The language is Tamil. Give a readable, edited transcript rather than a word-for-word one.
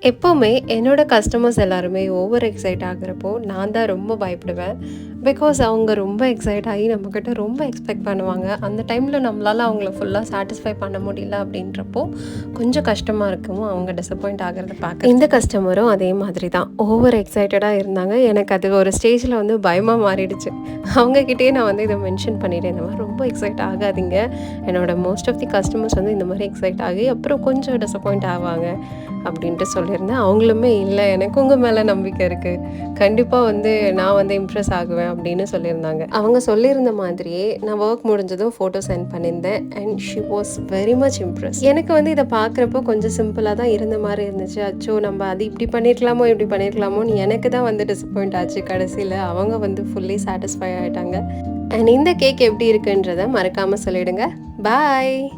எப்போவுமே என்னோட கஸ்டமர்ஸ் எல்லாருமே ஓவர் எக்ஸைட் ஆகுறப்போ, நான் தான் ரொம்ப பயப்படுவேன். பிகாஸ் அவங்க ரொம்ப எக்ஸைட் ஆகி நம்மக்கிட்ட ரொம்ப எக்ஸ்பெக்ட் பண்ணுவாங்க. அந்த டைமில நம்மளால அவங்கள ஃபுல்லா சாட்டிஸ்ஃபை பண்ண முடியல அப்படின்றப்போ, கொஞ்சம் கஷ்டமா இருக்கும் அவங்க டிசப்பாயிண்ட் ஆகுறத பார்க்க. இந்த கஸ்டமரும் அதே மாதிரி தான். ஓவர் எக்ஸைட்டடா இருந்தாங்க. எனக்கு அது ஒரு ஸ்டேஜில வந்து பயமா மாறிடுச்சு. அவங்க கிட்டயே நான் வந்து இத மென்ஷன் பண்ணிட்டேன். இந்த மாரி ரொம்ப எக்ஸைட் ஆகாதீங்க. என்னோட மோஸ்ட் ஆஃப் தி கஸ்டமர்ஸ் வந்து இந்த மாரி எக்ஸைட் ஆகி அப்புறம் கொஞ்சம் டிசப்பாயிண்ட் ஆவாங்க அப்படின்ட்டு சொல்லியிருந்தேன். அவங்களுமே இல்ல எனக்கு உங்க மேல நம்பிக்கை இருக்கு. கண்டிப்பா வந்து நான் வந்து இம்ப்ரெஸ் ஆகுவேன் அப்படின்னு சொல்லியிருந்தாங்க. அவங்க சொல்லியிருந்த மாதிரியே நான் வொர்க் முடிஞ்சதும் ஃபோட்டோ சென்ட் பண்ணியிருந்தேன். And she was very much Impress. எனக்கு வந்து இத பார்க்குறப்போ கொஞ்சம் சிம்பிளா தான் இருந்த மாரி இருந்துச்சு. அச்சோ! நம்ம அது இப்படி பண்ணியிருக்கலாமோ, இப்படி பண்ணியிருக்கலாமோன்னு எனக்கு தான் வந்து டிசப்பாயிண்ட் ஆச்சு. கடைசியில அவங்க வந்து ஃபுல்லி சாட்டிஸ்ஃபை ஆயிட்டாங்க. அண்ட் இந்த கேக் எப்படி இருக்குன்றத மறக்காம சொல்லிடுங்க. பாய்.